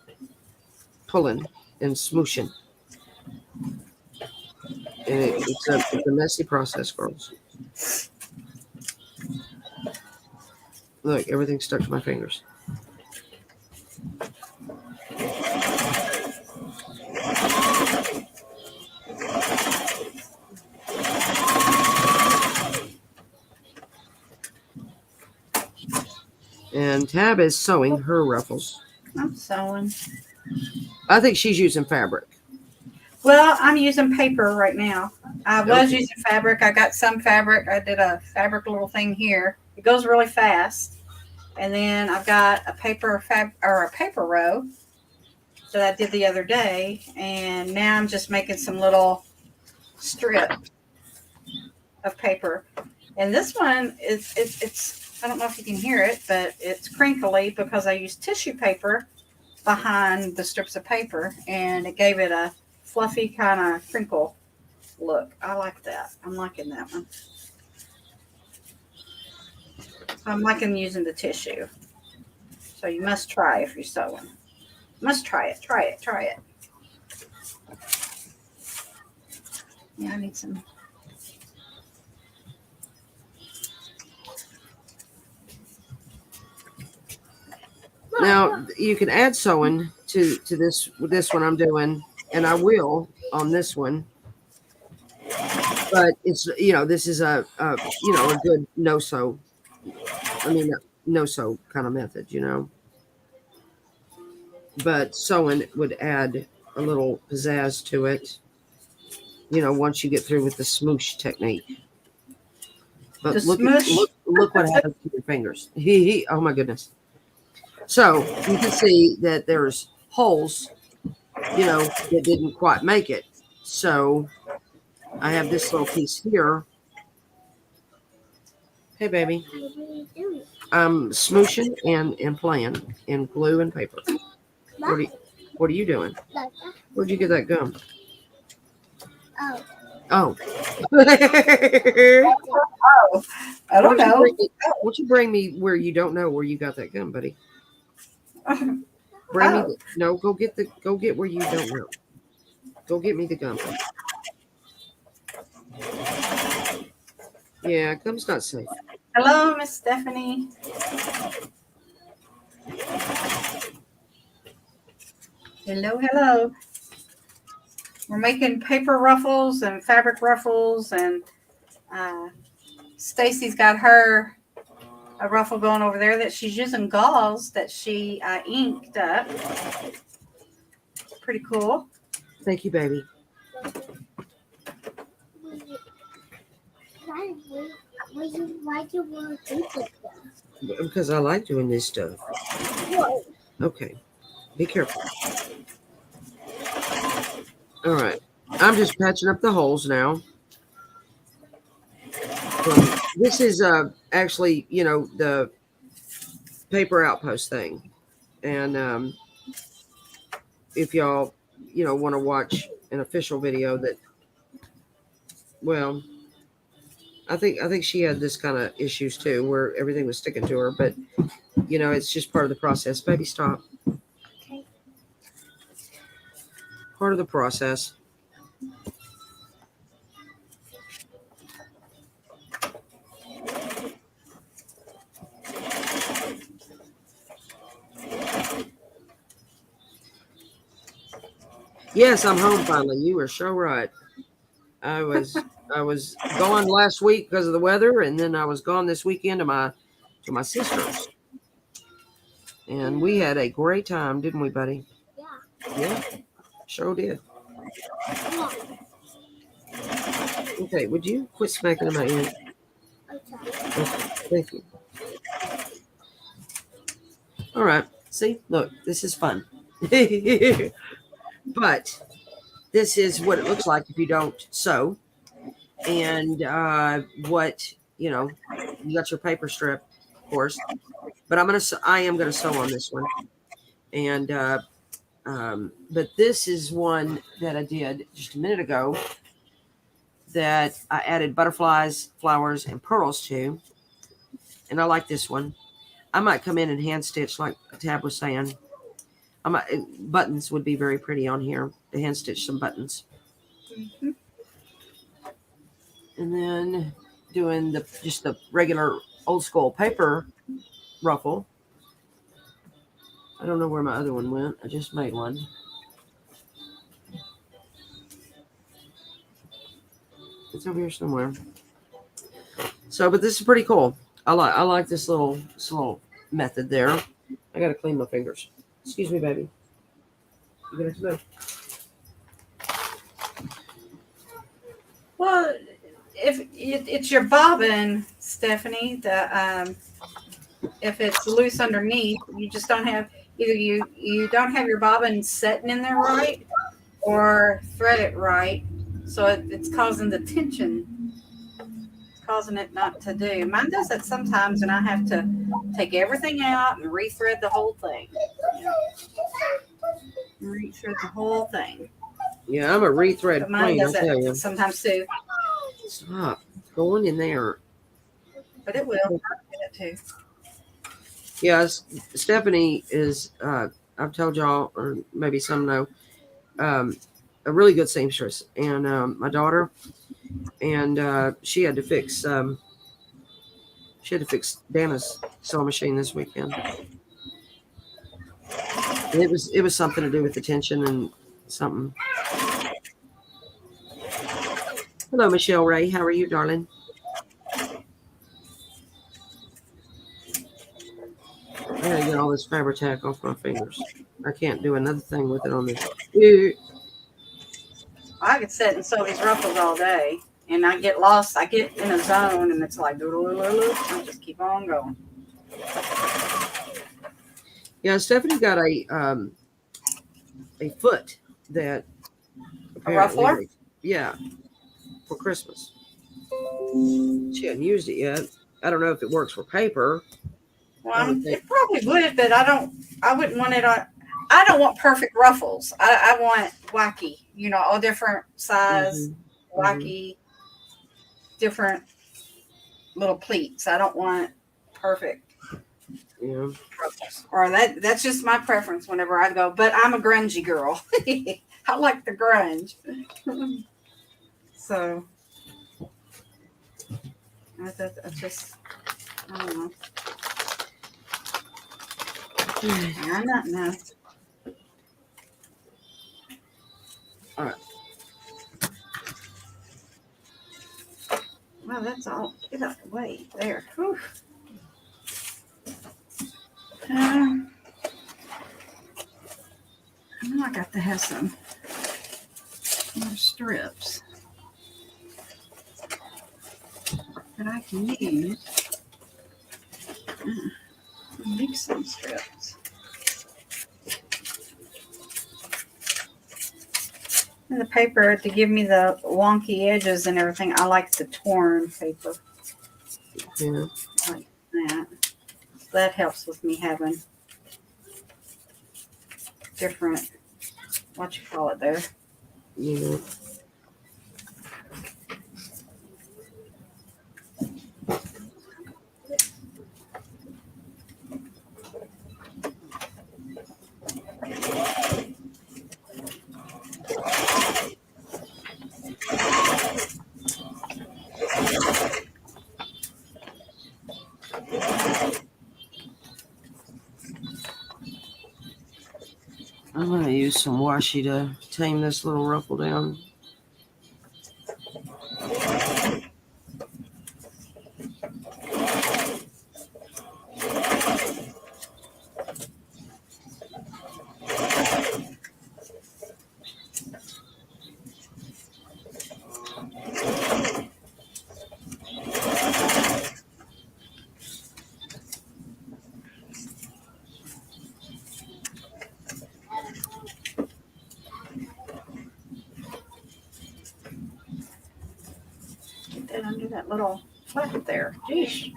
pulling and smooshing. And it's a messy process, girls. Look, everything's stuck to my fingers. And Tab is sewing her ruffles. I'm sewing. I think she's using fabric. Well, I'm using paper right now. I was Okay. using fabric. I got some fabric. I did a fabric little thing here. It goes really fast. And then I've got a paper row that I did the other day. And now I'm just making some little strips of paper. And this one it's I don't know if you can hear it, but it's crinkly because I used tissue paper behind the strips of paper, and it gave it a fluffy kind of crinkle look. I like that. I'm liking that one. So I'm liking using the tissue. So you must try if you're sewing. Must try it. Try it. Try it. Yeah, I need some. Now you can add sewing to this one I'm doing, and I will on this one. But it's this is a a good no sew. I mean no sew kind of method. But sewing would add a little pizzazz to it. Once you get through with the smoosh technique. But The smush. look what happens to your fingers. Oh my goodness. So you can see that there's holes, that didn't quite make it. So I have this little piece here. Hey baby. I'm smooshing and playing in glue and paper. What are you doing? Where'd you get that gum? Oh. Oh, I don't know. Won't you bring me where you don't know where you got that gum, buddy? Bring me. No, go get where you don't know. Go get me the gum. Yeah, gum's not safe. Hello, Miss Stephanie. Hello, hello. We're making paper ruffles and fabric ruffles, and Stacy's got her a ruffle going over there that she's using gauze that she inked up. Pretty cool. Thank you, baby. Why do you want to do this? Because I like doing this stuff. Okay. Be careful. All right. I'm just patching up the holes now. This is actually, the paper outpost thing. And if y'all, want to watch an official video that, well, I think she had this kind of issues too, where everything was sticking to her, but it's just part of the process. Baby, stop. Okay. Part of the process. Yes, I'm home finally. You were so right. I was gone last week because of the weather, and then I was gone this weekend to my sister's. And we had a great time, didn't we, buddy? Yeah. Yeah, sure did. Okay, would you quit smacking in my ear? Okay. Okay, thank you. All right. See, look, this is fun. But this is what it looks like if you don't sew. And what you got your paper strip, of course. But I am gonna sew on this one. And but this is one that I did just a minute ago that I added butterflies, flowers, and pearls to. And I like this one. I might come in and hand stitch like Tab was saying. Buttons would be very pretty on here. To hand stitch some buttons. Mm-hmm. And then doing just the regular old school paper ruffle. I don't know where my other one went. I just made one. It's over here somewhere. So, but this is pretty cool. I like this little method there. I gotta clean my fingers. Excuse me, baby. You gonna come Well, it's your bobbin, Stephanie, if it's loose underneath, you just don't have either you don't have your bobbin setting in there right or thread it right, so it's causing the tension, it's causing it not to do. Mine does that sometimes, and I have to take everything out and rethread the whole thing. Rethread the whole thing. Yeah, I'm a rethread But mine queen, does I'll tell that you. sometimes too. Stop going in there. But it will. I get it too. Yes, Stephanie is, I've told y'all, or maybe some know, a really good seamstress. And my daughter, and she had to fix Dana's sewing machine this weekend. And it was something to do with the tension and something. Hello, Michelle Ray. How are you, darling? I gotta get all this Fabri-Tac off my fingers. I can't do another thing with it on this. I could sit and sew these ruffles all day, and I get lost. I get in a zone, and it's like I just keep on going. Yeah, Stephanie got a foot that A ruffler? Yeah, for Christmas. She hadn't used it yet. I don't know if it works for paper. Well, it probably would, but I wouldn't want it on. I don't want perfect ruffles. I want wacky, all different size, wacky, different little pleats. I don't want perfect ruffles. Or that's just my preference whenever I go. But I'm a grungy girl. I like the grunge. So I don't know. I'm not now. All right. Wow, that's all. Get out of the way there. Whew. I know I got to have some more strips that I can use. Make some strips. And the paper, to give me the wonky edges and everything, I like the torn paper. Yeah. Like that. That helps with me having different, what you call it there. Yeah. I'm going to use some washi to tame this little ruffle down. Get that under that little flap there. Geesh.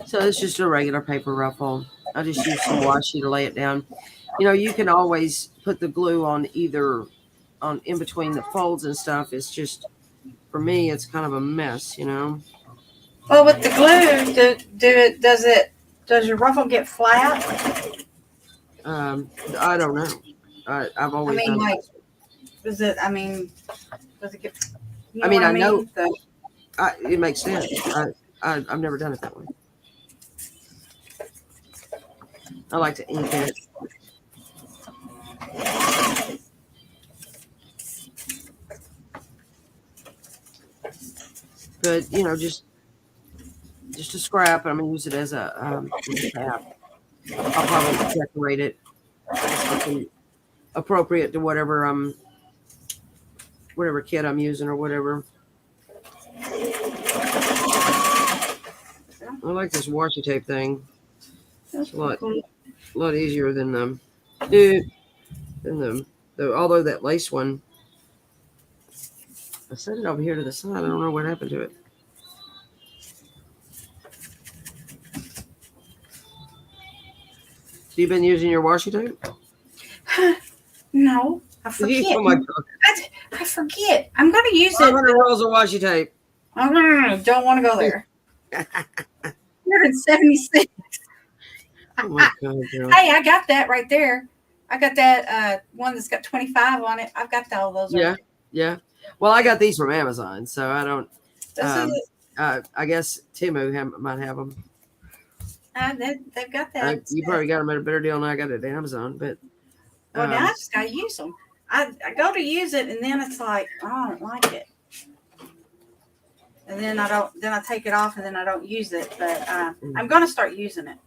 So it's just a regular paper ruffle. I just use some washi to lay it down. You can always put the glue on in between the folds and stuff. It's just, for me, it's kind of a mess, Well, with the glue, does your ruffle get flat? I don't know. I've always done it. Does it get? I know. It makes sense. I've never done it that way. I like to ink it. But just a scrap. I'm gonna use it as a cap. I'll probably decorate it with something appropriate to whatever kit I'm using or whatever. I like this washi tape thing. It's a lot easier than although that lace one. I set it over here to the side. I don't know what happened to it. So you've been using your washi tape? No, I forget. Oh my God. I forget. I'm going to use it. 500 rolls of washi tape. Don't want to go there. 176. Oh my God, girl. Hey, I got that right there. I got that one that's got 25 on it. I've got all those. Yeah, yeah. Well, I got these from Amazon, so I don't. I guess Temu might have them. They've got that. You probably got them at a better deal than I got it at Amazon, but. Well, now I just got to use them. I go to use it, and then it's like, oh, I don't like it. And then I don't. Then I take it off, and then I don't use it. But I'm going to start using it.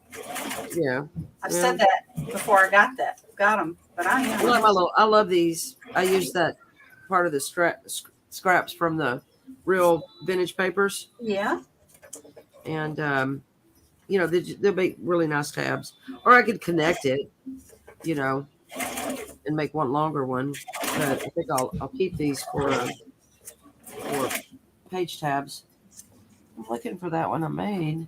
Yeah. I've said that before I got them. But I am. I love these. I use that part of the scraps from the real vintage papers. Yeah. And they'll make really nice tabs. Or I could connect it, and make one longer one. But I think I'll keep these for page tabs. I'm looking for that one I made.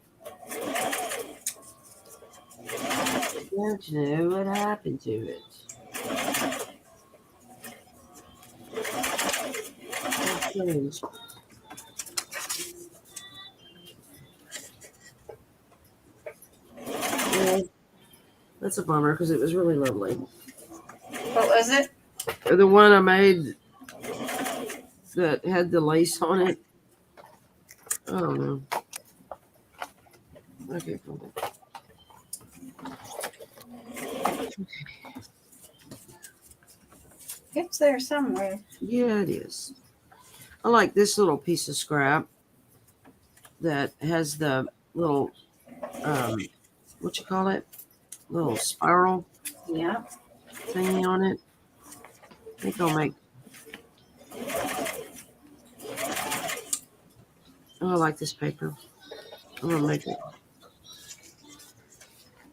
Don't know what happened to it. That's strange. Yeah, that's a bummer because it was really lovely. What was it? The one I made that had the lace on it. I don't know. Okay, cool. It's there somewhere. Yeah, it is. I like this little piece of scrap that has the little, what you call it? Little spiral thingy on it. I think I'll make. Oh, I like this paper. I'm gonna make it.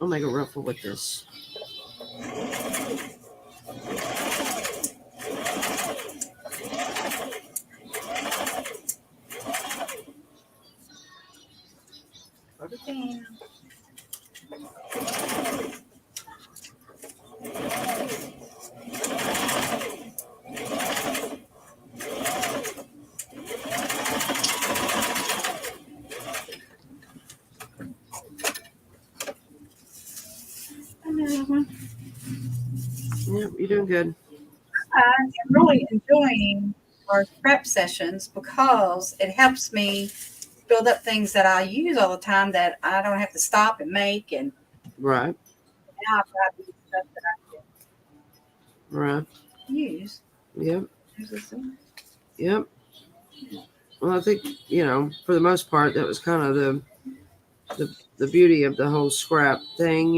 I'll make a ruffle with this. Put it down. Another one. Yeah, you're doing good. I'm really enjoying our prep sessions because it helps me build up things that I use all the time that I don't have to stop and make. And Right. now I've got these stuff that I Right. can use. Yep. There's this one. Yep. Well, I think for the most part, that was kind of the beauty of the whole scrap thing.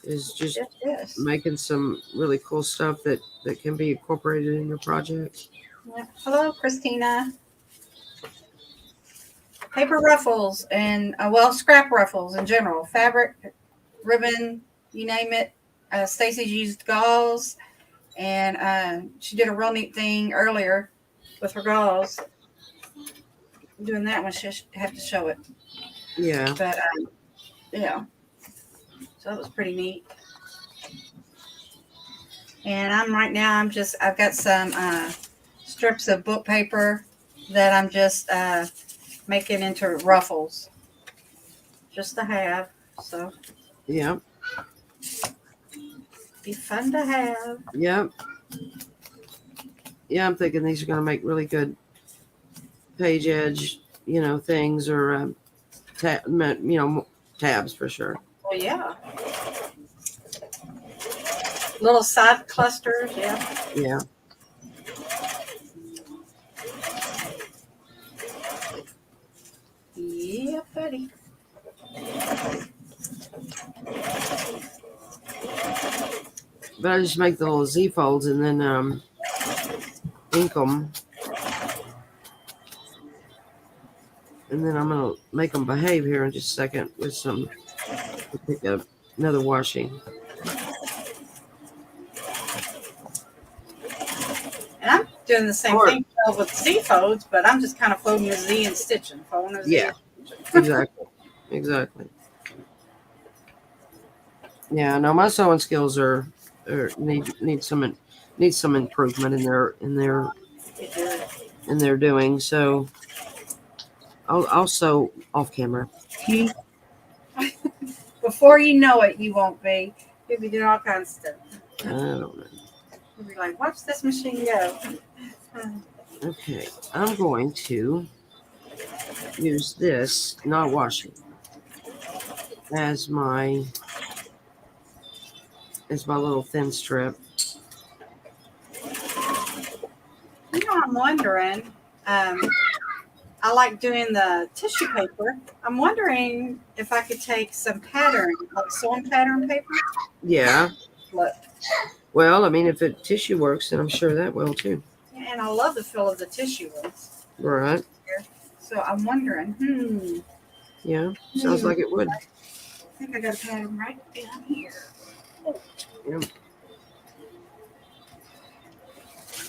Is just Yes. making some really cool stuff that can be incorporated in your projects. Yeah. Hello, Christina. Paper ruffles and scrap ruffles in general, fabric, ribbon, you name it. Stacy's used gauze, and she did a real neat thing earlier with her gauze. Doing that one, she have to show it. Yeah. But so that was pretty neat. And I've got some strips of book paper that I'm just making into ruffles, just to have. So Yeah. be fun to have. Yep. Yeah, I'm thinking these are going to make really good page edge, things or tabs for sure. Well, yeah. Little side clusters, yeah. Yeah. Yeah, buddy. But I just make the little Z folds and then ink them. And then I'm going to make them behave here in just a second with some, pick up another washing. And I'm doing the same thing with Z folds, but I'm just kind of folding a Z and stitching. Folding a Z. Yeah, exactly. Exactly. Yeah, no, my sewing skills need some improvement in their doing. So I'll sew off camera. Before you know it, you won't be. You'll be doing all kinds of stuff. I don't know. You'll be like, watch this machine go. Okay, I'm going to use this, not washing, as my little thin strip. You know, I'm wondering. I like doing the tissue paper. I'm wondering if I could take some pattern, like sewing pattern paper. Yeah. Look. Well, I mean, if it tissue works, then I'm sure that will too. Yeah, and I love the feel of the tissue ones. Right. So I'm wondering, Yeah, sounds like it would. I think I got a pattern right down here. Yeah.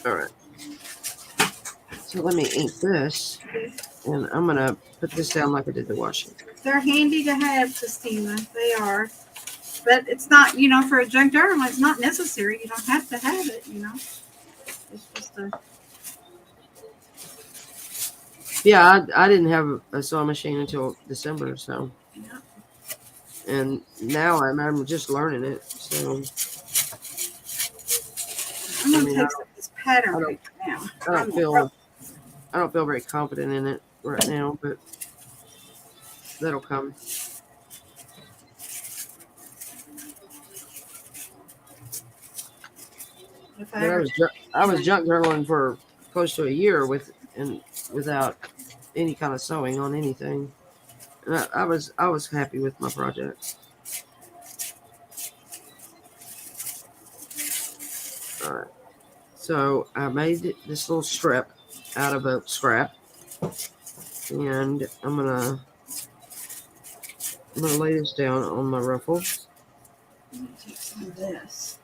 All right. So let me ink this, and I'm going to put this down like I did the washing. They're handy to have, Christina. They are. But it's not, for a junk journal, it's not necessary. You don't have to have it, It's just a... Yeah, I didn't have a sewing machine until December, so. Yeah. And now I'm just learning it, so. I'm going to take this pattern right now. I don't feel very confident in it right now, but that'll come. I was junk journaling for close to a year without any kind of sewing on anything. And I was happy with my project. All right. So I made this little strip out of a scrap, and I'm gonna lay this down on my ruffles. I'm going to take some of this.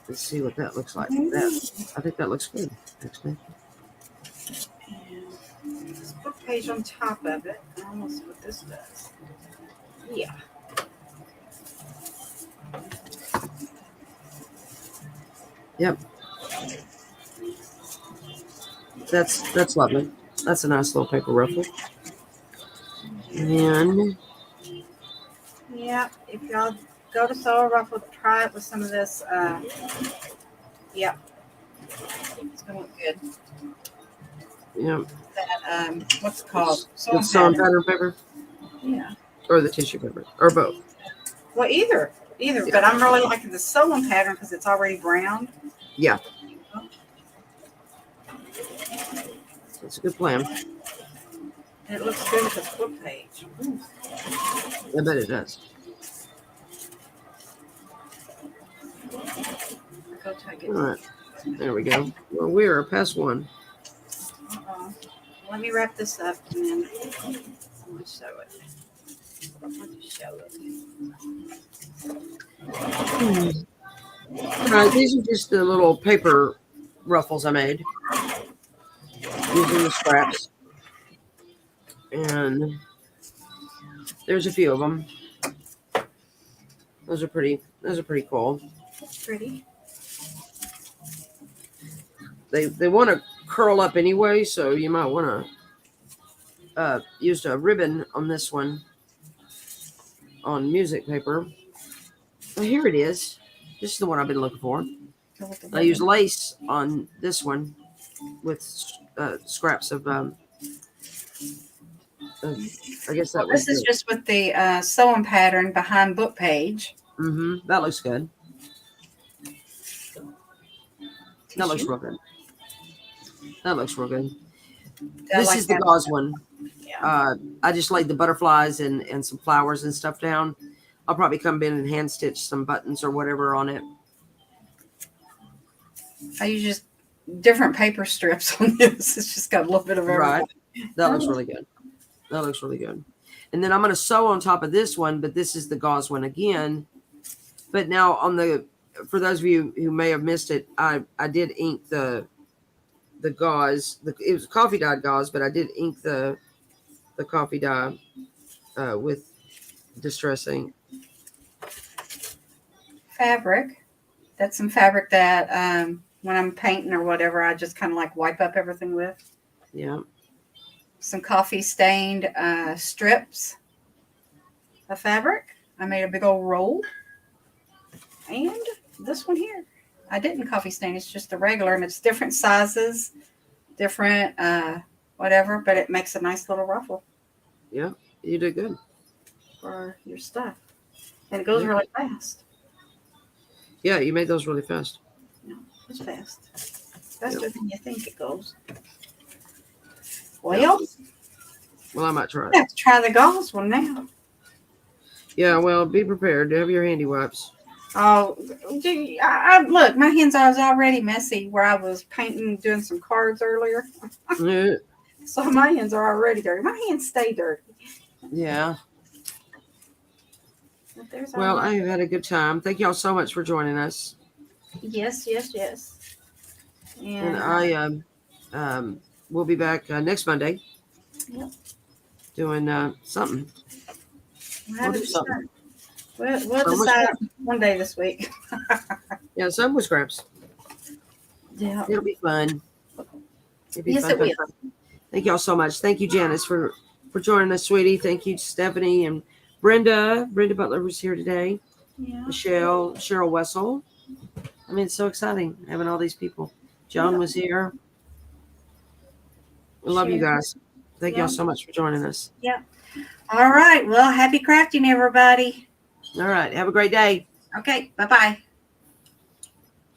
Let's see what that looks like. I think that looks good, actually. And this book page on top of it. I almost see what this does. Yeah. Yep. That's lovely. That's a nice little paper ruffle. And yeah, if y'all go to sew a ruffle, try it with some of this. Yeah, it's gonna look good. yeah, That what's it called? the sewing pattern paper. Yeah. Or the tissue paper, or both. Well, either. Yeah. But I'm really liking the sewing pattern because it's already browned. Yeah. That's a good plan. And it looks good with this book page. Ooh. I bet it does. All right. There we go. Well, we are past one. Let me wrap this up and then I'm going to sew it. I'm going to show it. All right. These are just the little paper ruffles I made using the scraps. And there's a few of them. Those are pretty cool. That's pretty. They want to curl up anyway, so you might want to use a ribbon on this one on music paper. Oh, here it is. This is the one I've been looking for. I use lace on this one with scraps of I guess that was. This is just with the sewing pattern behind book page. Mm-hmm. That looks good. That looks real good. That looks real good. This is the gauze one. Yeah. I just laid the butterflies and some flowers and stuff down. I'll probably come in and hand stitch some buttons or whatever on it. I use just different paper strips on this. It's just got a little bit of everything. Right. That looks really good. That looks really good. And then I'm going to sew on top of this one, but this is the gauze one again. But now for those of you who may have missed it, I did ink the gauze. It was coffee dyed gauze, but I did ink the coffee dye with distress ink. Fabric. That's some fabric that when I'm painting or whatever, I just kind of like wipe up everything with. Yeah. Some coffee stained strips of fabric. I made a big old roll. And this one here, I didn't coffee stain. It's just the regular, and it's different sizes, different whatever, but it makes a nice little ruffle. Yeah, you did good For your stuff. And it goes really fast. Yeah, you made those really fast. No, it's fast. Faster than you think it goes. Well, I might try I have to try the gauze one now. Yeah, well, be prepared to have your handy wipes. Oh, look, my hands are already messy where I was painting, doing some cards earlier. So my hands are already dirty. My hands stay dirty. Yeah. Well, I have had a good time. Thank y'all so much for joining us. Yes. And I will be back next Monday. Yep. Doing something. We'll do something. We'll decide one day this week. Yeah, some with scraps. Yeah. It'll be fun. Yes, it will. Thank y'all so much. Thank you, Janice, for joining us, sweetie. Thank you, Stephanie and Brenda. Brenda Butler was here today. Yeah. Michelle, Cheryl Wessel. I mean, it's so exciting having all these people. Joan was here. We love you guys. Thank y'all so much for joining us. Yeah. All right. Well, happy crafting, everybody. All right. Have a great day. Okay. Bye-bye.